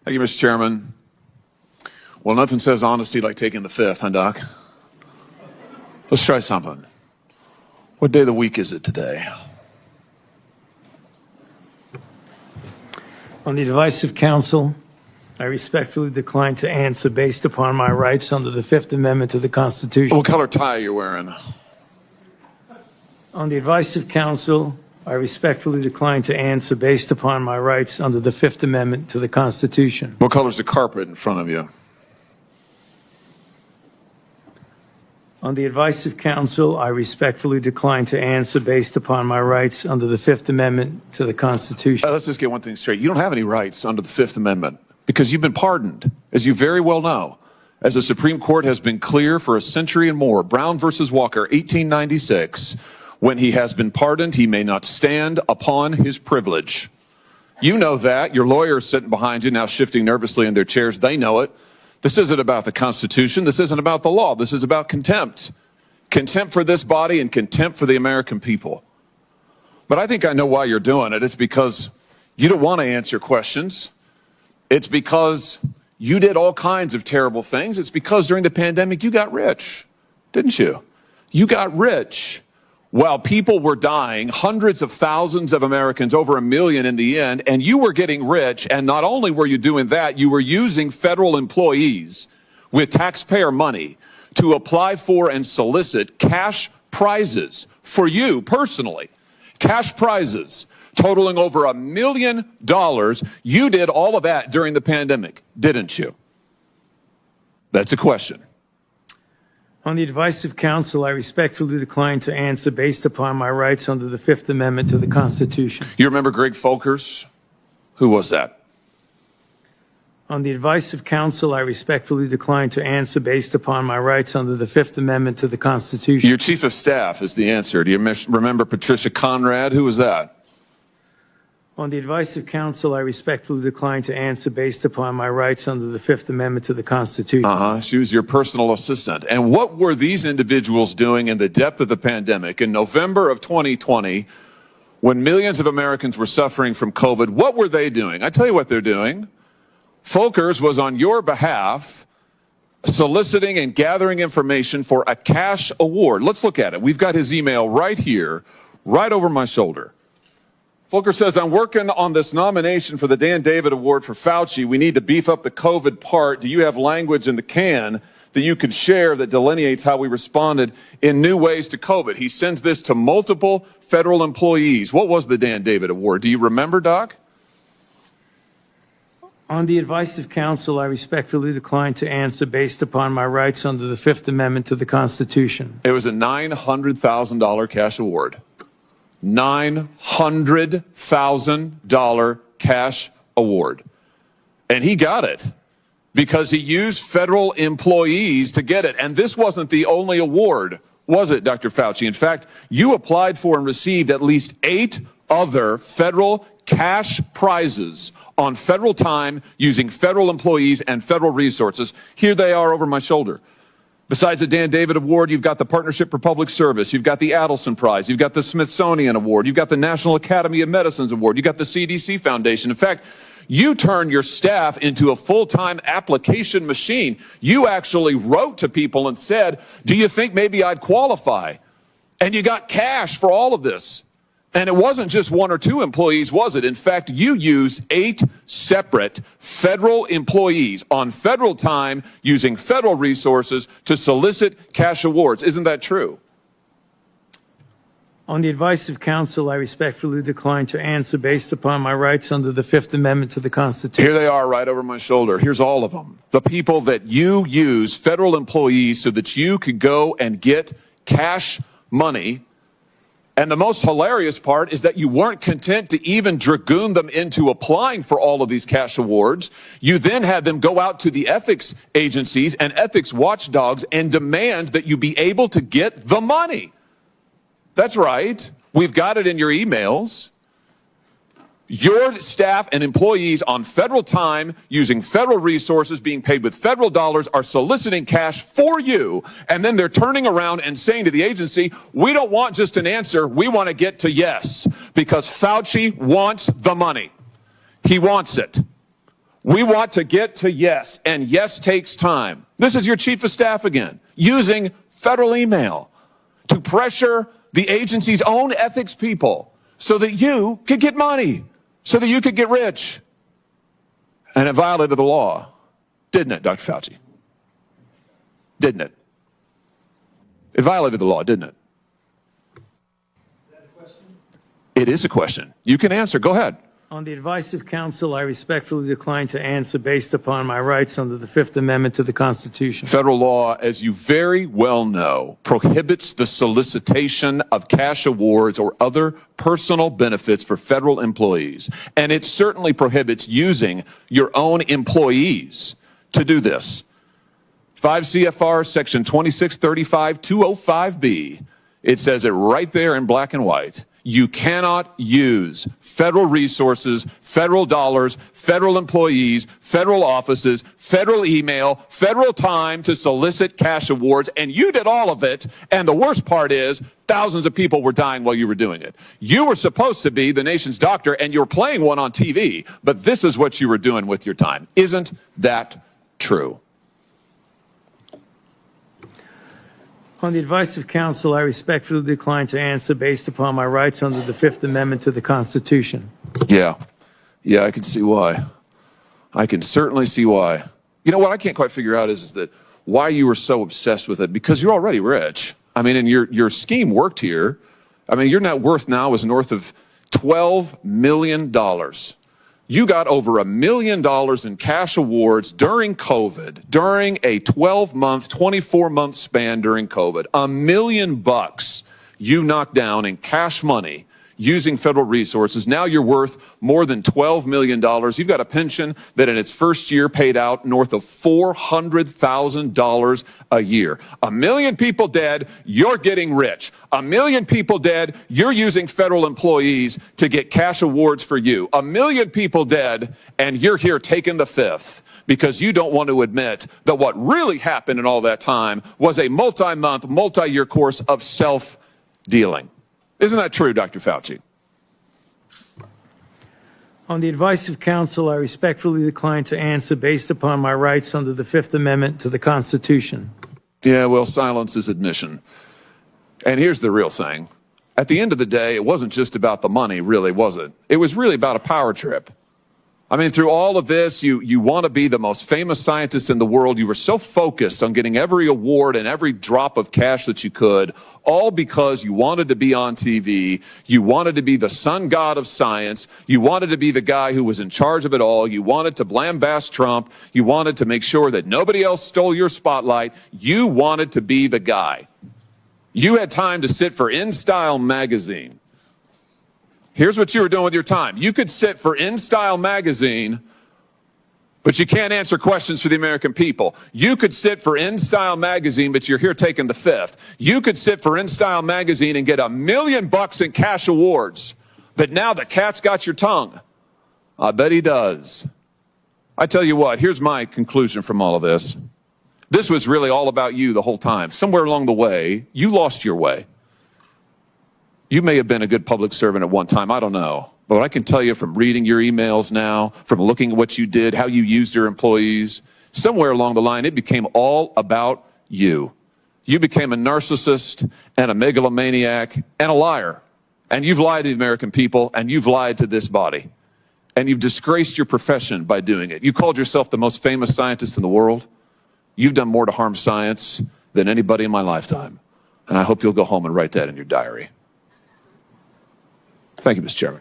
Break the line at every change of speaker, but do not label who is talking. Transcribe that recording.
Thank you, Mr. Chairman. Well, nothing says honesty like taking the fifth, huh, Doc? Let's try something. What day of the week is it today?
On the advice of counsel, I respectfully decline to answer based upon my rights under the Fifth Amendment to the Constitution.
What color tie are you wearing?
On the advice of counsel, I respectfully decline to answer based upon my rights under the Fifth Amendment to the Constitution.
What color is the carpet in front of you?
On the advice of counsel, I respectfully decline to answer based upon my rights under the Fifth Amendment to the Constitution.
Let's just get one thing straight. You don't have any rights under the Fifth Amendment because you've been pardoned, as you very well know. As the Supreme Court has been clear for a century and more, Brown versus Walker, 1896, when he has been pardoned, he may not stand upon his privilege. You know that. Your lawyers sitting behind you now shifting nervously in their chairs. They know it. This isn't about the Constitution. This isn't about the law. This is about contempt. Contempt for this body and contempt for the American people. But I think I know why you're doing it. It's because you don't want to answer questions. It's because you did all kinds of terrible things. It's because during the pandemic you got rich, didn't you? You got rich while people were dying, hundreds of thousands of Americans, over 1 million in the end, and you were getting rich. And not only were you doing that, you were using federal employees with taxpayer money to apply for and solicit cash prizes for you personally. Cash prizes totaling over $1 million. You did all of that during the pandemic, didn't you? That's a question.
On the advice of counsel, I respectfully decline to answer based upon my rights under the Fifth Amendment to the Constitution.
You remember Greg Folkers? Who was that?
On the advice of counsel, I respectfully decline to answer based upon my rights under the Fifth Amendment to the Constitution.
Your chief of staff is the answer. Do you remember Patricia Conrad? Who was that?
On the advice of counsel, I respectfully decline to answer based upon my rights under the Fifth Amendment to the Constitution.
She was your personal assistant. And what were these individuals doing in the depth of the pandemic in November of 2020 when millions of Americans were suffering from COVID? What were they doing? I tell you what they're doing. Folkers was on your behalf soliciting and gathering information for a cash award. Let's look at it. We've got his email right here, right over my shoulder. Folkers says, I'm working on this nomination for the Dan David Award for Fauci. We need to beef up the COVID part. Do you have language in the can that you could share that delineates how we responded in new ways to COVID? He sends this to multiple federal employees. What was the Dan David Award? Do you remember, Doc?
On the advice of counsel, I respectfully decline to answer based upon my rights under the Fifth Amendment to the Constitution.
It was a $900,000 cash award. $900,000 cash award. And he got it because he used federal employees to get it. And this wasn't the only award, was it, Dr. Fauci? In fact, you applied for and received at least 8 other federal cash prizes on federal time using federal employees and federal resources. Here they are over my shoulder. Besides the Dan David Award, you've got the Partnership for Public Service, you've got the Adelson Prize, you've got the Smithsonian Award, you've got the National Academy of Medicine's Award, you've got the CDC Foundation. In fact, you turned your staff into a full-time application machine. You actually wrote to people and said, do you think maybe I'd qualify? And you got cash for all of this. And it wasn't just 1 or 2 employees, was it? In fact, you used 8 separate federal employees on federal time using federal resources to solicit cash awards. Isn't that true?
On the advice of counsel, I respectfully decline to answer based upon my rights under the Fifth Amendment to the Constitution.
Here they are right over my shoulder. Here's all of them. The people that you use, federal employees, so that you could go and get cash money. And the most hilarious part is that you weren't content to even dragoon them into applying for all of these cash awards. You then had them go out to the ethics agencies and ethics watchdogs and demand that you be able to get the money. That's right. We've got it in your emails. Your staff and employees on federal time, using federal resources, being paid with federal dollars, are soliciting cash for you. And then they're turning around and saying to the agency, we don't want just an answer. We want to get to yes, because Fauci wants the money. He wants it. We want to get to yes, and yes takes time. This is your chief of staff again, using federal email to pressure the agency's own ethics people so that you could get money, so that you could get rich. And it violated the law, didn't it, Dr. Fauci? Didn't it? It violated the law, didn't it?
Is that a question?
It is a question. You can answer. Go ahead.
On the advice of counsel, I respectfully decline to answer based upon my rights under the Fifth Amendment to the Constitution.
Federal law, as you very well know, prohibits the solicitation of cash awards or other personal benefits for federal employees. And it certainly prohibits using your own employees to do this. 5 CFR section 2635-205B. It says it right there in black and white. You cannot use federal resources, federal dollars, federal employees, federal offices, federal email, federal time to solicit cash awards. And you did all of it. And the worst part is thousands of people were dying while you were doing it. You were supposed to be the nation's doctor and you're playing one on TV. But this is what you were doing with your time. Isn't that true?
On the advice of counsel, I respectfully decline to answer based upon my rights under the Fifth Amendment to the Constitution.
Yeah, I can see why. I can certainly see why. You know what I can't quite figure out is that why you were so obsessed with it, because you're already rich. I mean, and your scheme worked here. I mean, your net worth now is north of $12 million. You got over $1 million in cash awards during COVID, during a 12-month, 24-month span during COVID. $1 million you knocked down in cash money using federal resources. Now you're worth more than $12 million. You've got a pension that in its first year paid out north of $400,000 a year. 1 million people dead, you're getting rich. 1 million people dead, you're using federal employees to get cash awards for you. 1 million people dead, and you're here taking the fifth because you don't want to admit that what really happened in all that time was a multi-month, multi-year course of self-dealing. Isn't that true, Dr. Fauci?
On the advice of counsel, I respectfully decline to answer based upon my rights under the Fifth Amendment to the Constitution.
Yeah, well, silence is admission. And here's the real thing. At the end of the day, it wasn't just about the money, really, was it? It was really about a power trip. I mean, through all of this, you want to be the most famous scientist in the world. You were so focused on getting every award and every drop of cash that you could, all because you wanted to be on TV. You wanted to be the sun god of science. You wanted to be the guy who was in charge of it all. You wanted to lambast Trump. You wanted to make sure that nobody else stole your spotlight. You wanted to be the guy. You had time to sit for InStyle magazine. Here's what you were doing with your time. You could sit for InStyle magazine, but you can't answer questions for the American people. You could sit for InStyle magazine, but you're here taking the fifth. You could sit for InStyle magazine and get $1 million in cash awards, but now the cat's got your tongue. I bet he does. I tell you what, here's my conclusion from all of this. This was really all about you the whole time. Somewhere along the way, you lost your way. You may have been a good public servant at one time, I don't know. But I can tell you from reading your emails now, from looking at what you did, how you used your employees, somewhere along the line, it became all about you. You became a narcissist and a megalomaniac and a liar. And you've lied to the American people, and you've lied to this body. And you've disgraced your profession by doing it. You called yourself the most famous scientist in the world. You've done more to harm science than anybody in my lifetime. And I hope you'll go home and write that in your diary. Thank you, Mr. Chairman.